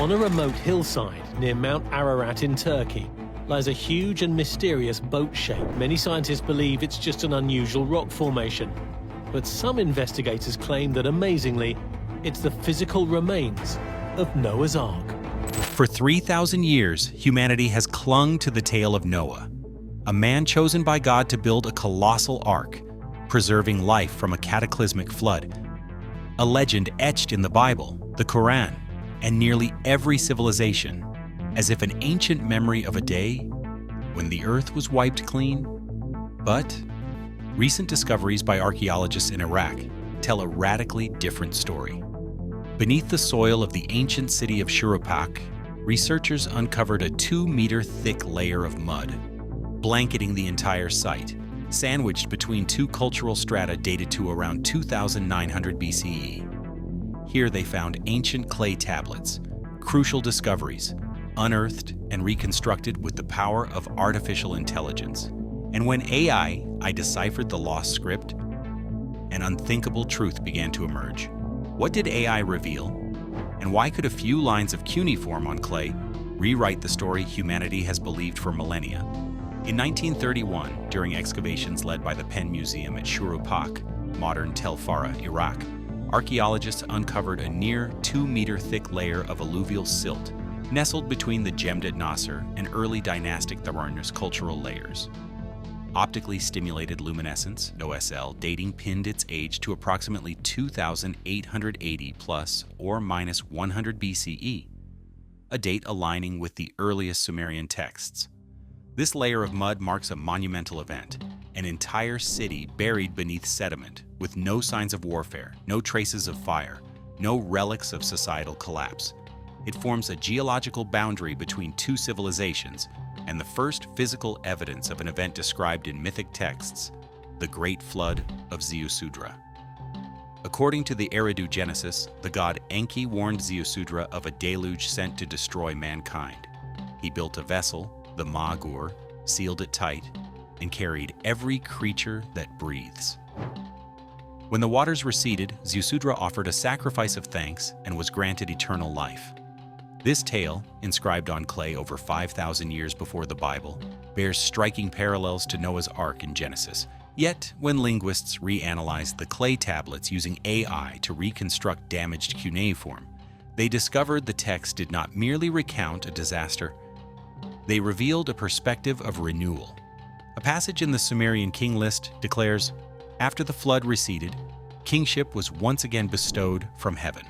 On a remote hillside near Mount Ararat in Turkey lies a huge and mysterious boat shape. Many scientists believe it's just an unusual rock formation, but some investigators claim that, amazingly, it's the physical remains of Noah's Ark. For 3,000 years, humanity has clung to the tale of Noah, a man chosen by God to build a colossal ark, preserving life from a cataclysmic flood. A legend etched in the Bible, the Quran, and nearly every civilization, as if an ancient memory of a day when the earth was wiped clean. But recent discoveries by archaeologists in Iraq tell a radically different story. Beneath the soil of the ancient city of Shuruppak, researchers uncovered a 2-meter thick layer of mud, blanketing the entire site, sandwiched between two cultural strata dated to around 2,900 BCE. Here they found ancient clay tablets, crucial discoveries, unearthed and reconstructed with the power of artificial intelligence. And when I deciphered the lost script, an unthinkable truth began to emerge. What did AI reveal? And why could a few lines of cuneiform on clay rewrite the story humanity has believed for millennia? In 1931, during excavations led by the Penn Museum at Shuruppak, modern Tel Farah, Iraq, archaeologists uncovered a near 2-meter thick layer of alluvial silt nestled between the Jemdet Nasser and early dynastic Thararnus cultural layers. Optically stimulated luminescence, OSL, dating pinned its age to approximately 2,880 plus or minus 100 BCE, a date aligning with the earliest Sumerian texts. This layer of mud marks a monumental event, an entire city buried beneath sediment, with no signs of warfare, no traces of fire, no relics of societal collapse. It forms a geological boundary between two civilizations and the first physical evidence of an event described in mythic texts, the Great Flood of Ziusudra. According to the Eridu Genesis, the god Enki warned Ziusudra of a deluge sent to destroy mankind. He built a vessel, the Magur, sealed it tight, and carried every creature that breathes. When the waters receded, Ziusudra offered a sacrifice of thanks and was granted eternal life. This tale, inscribed on clay over 5,000 years before the Bible, bears striking parallels to Noah's Ark in Genesis. Yet, when linguists reanalyzed the clay tablets using AI to reconstruct damaged cuneiform, they discovered the text did not merely recount a disaster. They revealed a perspective of renewal. A passage in the Sumerian king list declares, "After the flood receded, kingship was once again bestowed from heaven."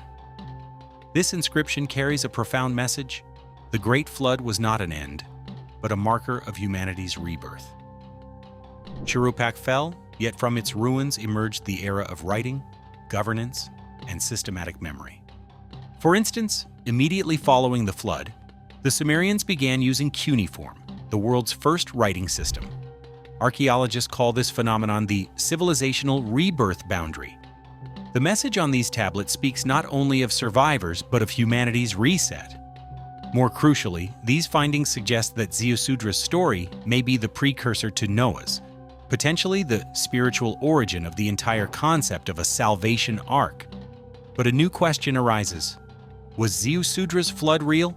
This inscription carries a profound message. The Great Flood was not an end, but a marker of humanity's rebirth. Shuruppak fell, yet from its ruins emerged the era of writing, governance, and systematic memory. For instance, immediately following the flood, the Sumerians began using cuneiform, the world's first writing system. Archaeologists call this phenomenon the civilizational rebirth boundary. The message on these tablets speaks not only of survivors, but of humanity's reset. More crucially, these findings suggest that Ziusudra's story may be the precursor to Noah's, potentially the spiritual origin of the entire concept of a salvation ark. But a new question arises. Was Ziusudra's flood real?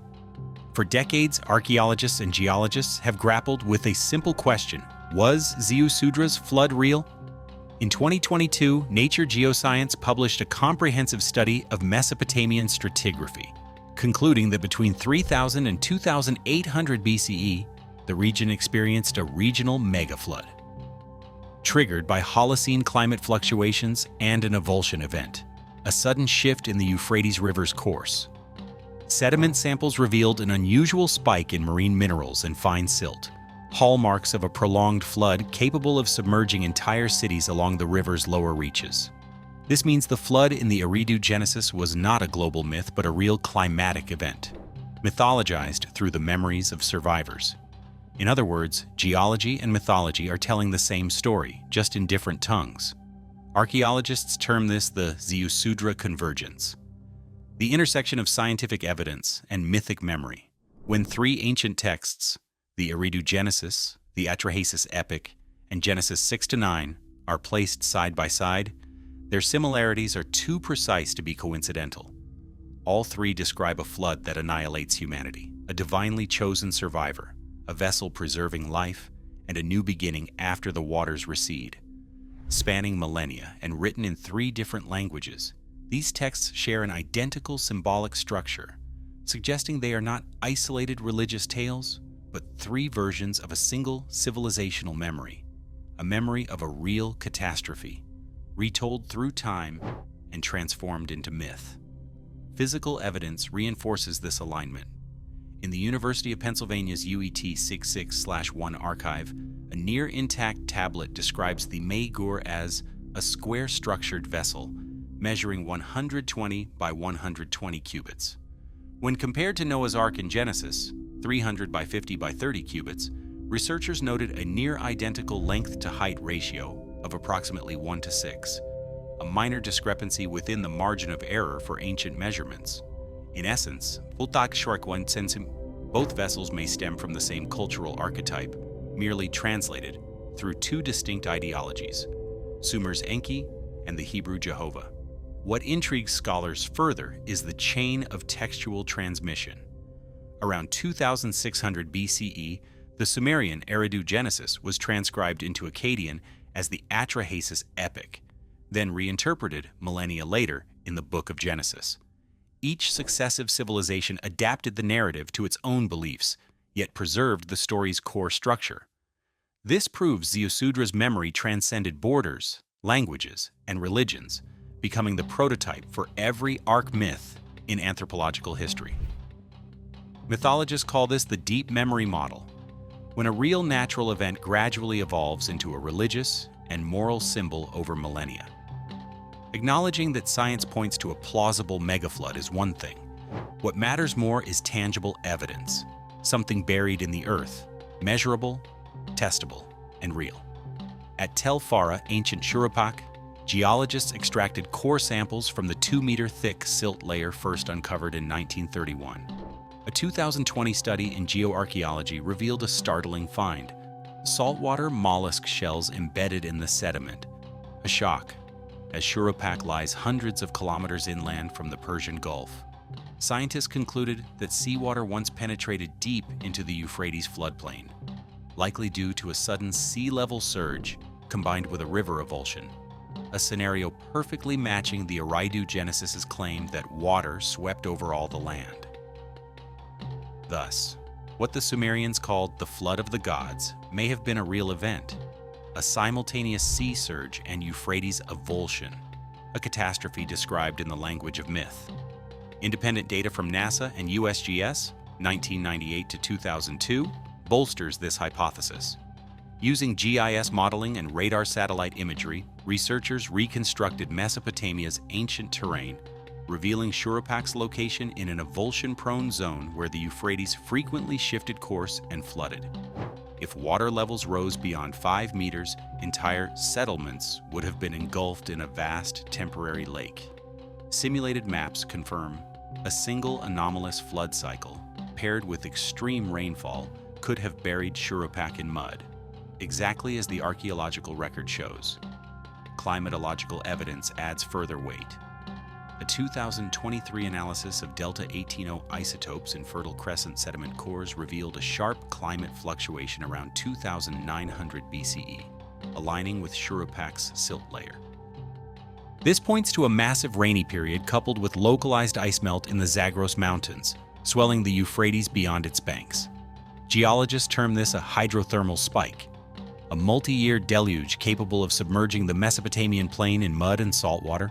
For decades, archaeologists and geologists have grappled with a simple question: was Ziusudra's flood real? In 2022, Nature Geoscience published a comprehensive study of Mesopotamian stratigraphy, concluding that between 3,000 and 2,800 BCE, the region experienced a regional megaflood, triggered by Holocene climate fluctuations and an avulsion event, a sudden shift in the Euphrates River's course. Sediment samples revealed an unusual spike in marine minerals and fine silt, hallmarks of a prolonged flood capable of submerging entire cities along the river's lower reaches. This means the flood in the Eridu Genesis was not a global myth but a real climatic event, mythologized through the memories of survivors. In other words, geology and mythology are telling the same story, just in different tongues. Archaeologists term this the Ziusudra convergence, the intersection of scientific evidence and mythic memory. When three ancient texts, the Eridu Genesis, the Atrahasis Epic, and Genesis 6-9, are placed side by side, their similarities are too precise to be coincidental. All three describe a flood that annihilates humanity, a divinely chosen survivor, a vessel preserving life, and a new beginning after the waters recede. Spanning millennia and written in 3 different languages, these texts share an identical symbolic structure, suggesting they are not isolated religious tales, but 3 versions of a single civilizational memory, a memory of a real catastrophe, retold through time and transformed into myth. Physical evidence reinforces this alignment. In the University of Pennsylvania's UET 66/1 archive, a near-intact tablet describes the Megur as a square-structured vessel measuring 120 by 120 cubits. When compared to Noah's Ark in Genesis, 300 by 50 by 30 cubits, researchers noted a near-identical length-to-height ratio of approximately 1:6, a minor discrepancy within the margin of error for ancient measurements. In essence, both vessels may stem from the same cultural archetype, merely translated through 2 distinct ideologies, Sumer's Enki and the Hebrew Jehovah. What intrigues scholars further is the chain of textual transmission. Around 2600 BCE, the Sumerian Eridu Genesis was transcribed into Akkadian as the Atrahasis epic, then reinterpreted millennia later in the Book of Genesis. Each successive civilization adapted the narrative to its own beliefs, yet preserved the story's core structure. This proves Ziusudra's memory transcended borders, languages, and religions, becoming the prototype for every ark myth in anthropological history. Mythologists call this the deep memory model, when a real natural event gradually evolves into a religious and moral symbol over millennia. Acknowledging that science points to a plausible megaflood is one thing. What matters more is tangible evidence, something buried in the earth, measurable, testable, and real. At Tel Farah, ancient Shuruppak, geologists extracted core samples from the 2-meter-thick silt layer first uncovered in 1931. A 2020 study in geoarchaeology revealed a startling find: saltwater mollusk shells embedded in the sediment. A shock, as Shuruppak lies hundreds of kilometers inland from the Persian Gulf. Scientists concluded that seawater once penetrated deep into the Euphrates floodplain, likely due to a sudden sea level surge combined with a river avulsion, a scenario perfectly matching the Eridu Genesis's claim that water swept over all the land. Thus, what the Sumerians called the Flood of the Gods may have been a real event, a simultaneous sea surge and Euphrates avulsion, a catastrophe described in the language of myth. Independent data from NASA and USGS, 1998 to 2002, bolsters this hypothesis. Using GIS modeling and radar satellite imagery, researchers reconstructed Mesopotamia's ancient terrain, revealing Shurupak's location in an avulsion-prone zone where the Euphrates frequently shifted course and flooded. If water levels rose beyond 5 meters, entire settlements would have been engulfed in a vast temporary lake. Simulated maps confirm a single anomalous flood cycle, paired with extreme rainfall, could have buried Shuruppak in mud, exactly as the archaeological record shows. Climatological evidence adds further weight. A 2023 analysis of Delta 18O isotopes in Fertile Crescent sediment cores revealed a sharp climate fluctuation around 2900 BCE, aligning with Shurupak's silt layer. This points to a massive rainy period coupled with localized ice melt in the Zagros Mountains, swelling the Euphrates beyond its banks. Geologists term this a hydrothermal spike, a multi-year deluge capable of submerging the Mesopotamian plain in mud and salt water.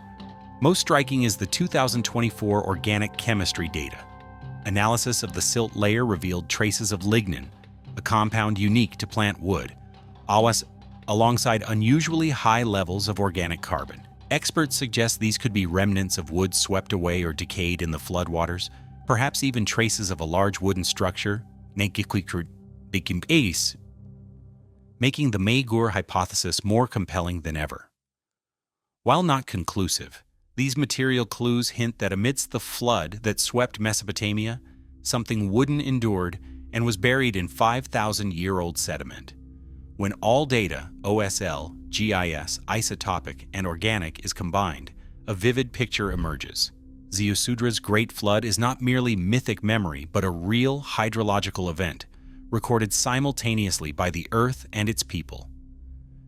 Most striking is the 2024 organic chemistry data. Analysis of the silt layer revealed traces of lignin, a compound unique to plant wood, alongside unusually high levels of organic carbon. Experts suggest these could be remnants of wood swept away or decayed in the floodwaters, perhaps even traces of a large wooden structure, making the Megur hypothesis more compelling than ever. While not conclusive, these material clues hint that amidst the flood that swept Mesopotamia, something wooden endured and was buried in 5,000-year-old sediment. When all data, OSL, GIS, isotopic, and organic, is combined, a vivid picture emerges. Ziusudra's Great Flood is not merely mythic memory, but a real hydrological event, recorded simultaneously by the Earth and its people.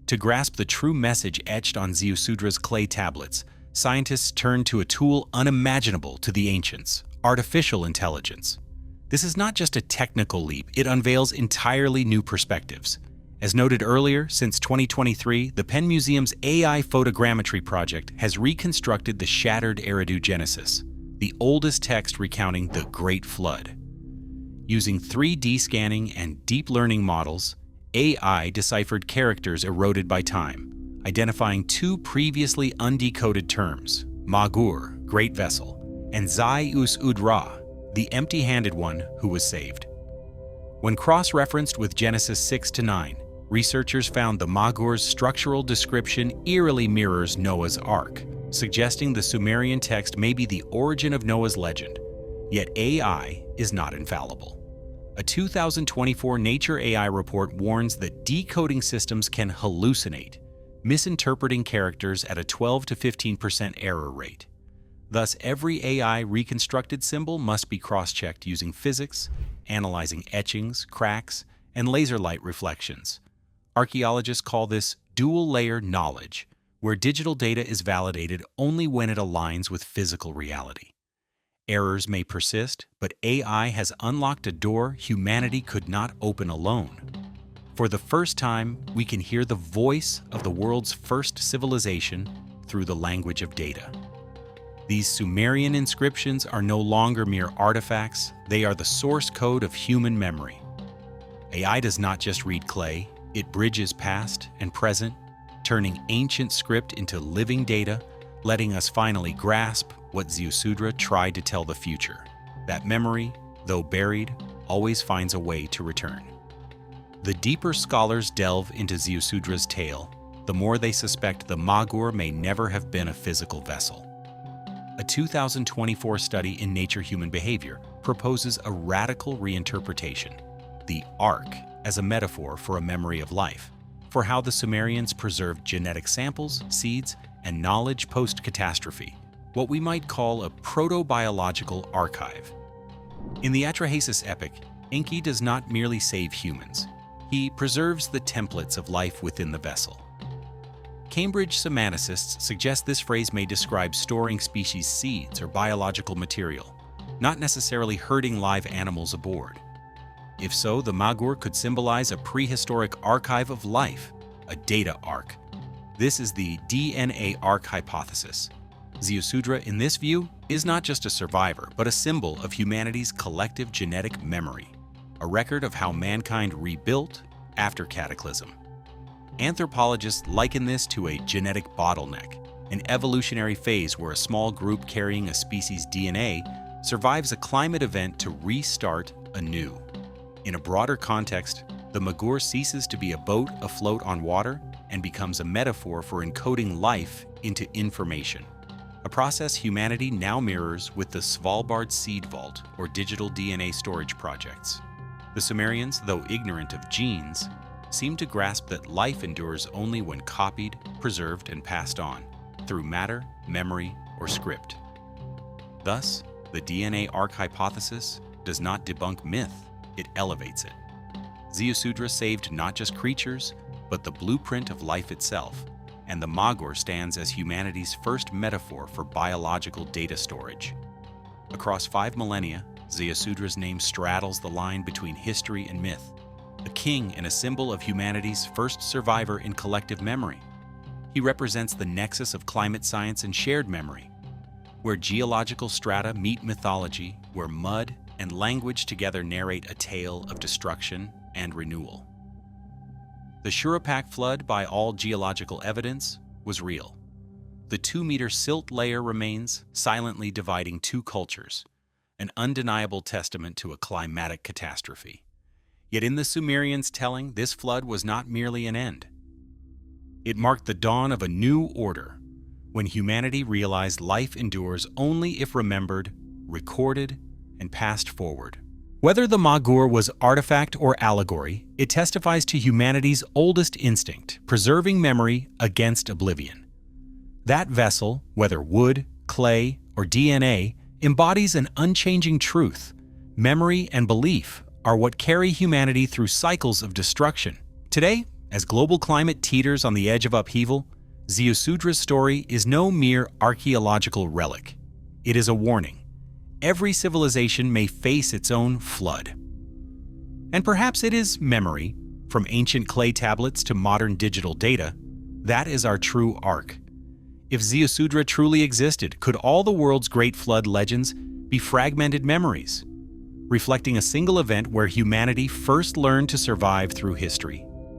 To grasp the true message etched on Ziusudra's clay tablets, scientists turn to a tool unimaginable to the ancients: artificial intelligence. This is not just a technical leap, it unveils entirely new perspectives. As noted earlier, since 2023, the Penn Museum's AI photogrammetry project has reconstructed the shattered Eridu Genesis, the oldest text recounting the Great Flood. Using 3D scanning and deep learning models, AI deciphered characters eroded by time, identifying two previously undecoded terms: Magur, great vessel, and Zai-us-ud-Ra, the empty-handed one who was saved. When cross-referenced with Genesis 6-9, researchers found the Magur's structural description eerily mirrors Noah's Ark, suggesting the Sumerian text may be the origin of Noah's legend. Yet AI is not infallible. A 2024 Nature AI report warns that decoding systems can hallucinate, misinterpreting characters at a 12 to 15% error rate. Thus, every AI reconstructed symbol must be cross-checked using physics, analyzing etchings, cracks, and laser light reflections. Archaeologists call this dual-layer knowledge, where digital data is validated only when it aligns with physical reality. Errors may persist, but AI has unlocked a door humanity could not open alone. For the first time, we can hear the voice of the world's first civilization through the language of data. These Sumerian inscriptions are no longer mere artifacts, they are the source code of human memory. AI does not just read clay, it bridges past and present, turning ancient script into living data, letting us finally grasp what Ziusudra tried to tell the future: that memory, though buried, always finds a way to return. The deeper scholars delve into Ziusudra's tale, the more they suspect the Magur may never have been a physical vessel. A 2024 study in Nature Human Behavior proposes a radical reinterpretation: the Ark as a metaphor for a memory of life, for how the Sumerians preserved genetic samples, seeds, and knowledge post-catastrophe, what we might call a proto-biological archive. In the Atrahasis epic, Enki does not merely save humans, he preserves the templates of life within the vessel. Cambridge semanticists suggest this phrase may describe storing species' seeds or biological material, not necessarily herding live animals aboard. If so, the Magur could symbolize a prehistoric archive of life, a data ark. This is the DNA ark hypothesis. Ziusudra, in this view, is not just a survivor, but a symbol of humanity's collective genetic memory, a record of how mankind rebuilt after cataclysm. Anthropologists liken this to a genetic bottleneck, an evolutionary phase where a small group carrying a species' DNA survives a climate event to restart anew. In a broader context, the Magur ceases to be a boat afloat on water and becomes a metaphor for encoding life into information, a process humanity now mirrors with the Svalbard Seed Vault or digital DNA storage projects. The Sumerians, though ignorant of genes, seem to grasp that life endures only when copied, preserved, and passed on, through matter, memory, or script. Thus, the DNA ark hypothesis does not debunk myth, it elevates it. Ziusudra saved not just creatures, but the blueprint of life itself, and the Magur stands as humanity's first metaphor for biological data storage. Across 5 millennia, Ziusudra's name straddles the line between history and myth, a king and a symbol of humanity's first survivor in collective memory. He represents the nexus of climate science and shared memory, where geological strata meet mythology, where mud and language together narrate a tale of destruction and renewal. The Shurapak flood, by all geological evidence, was real. The 2-meter silt layer remains, silently dividing 2 cultures, an undeniable testament to a climatic catastrophe. Yet in the Sumerians' telling, this flood was not merely an end. It marked the dawn of a new order, when humanity realized life endures only if remembered, recorded, and passed forward. Whether the Magur was artifact or allegory, it testifies to humanity's oldest instinct, preserving memory against oblivion. That vessel, whether wood, clay, or DNA, embodies an unchanging truth. Memory and belief are what carry humanity through cycles of destruction. Today, as global climate teeters on the edge of upheaval, Ziusudra's story is no mere archaeological relic. It is a warning. Every civilization may face its own flood. And perhaps it is memory, from ancient clay tablets to modern digital data, that is our true ark. If Ziusudra truly existed, could all the world's great flood legends be fragmented memories, reflecting a single event where humanity first learned to survive through history?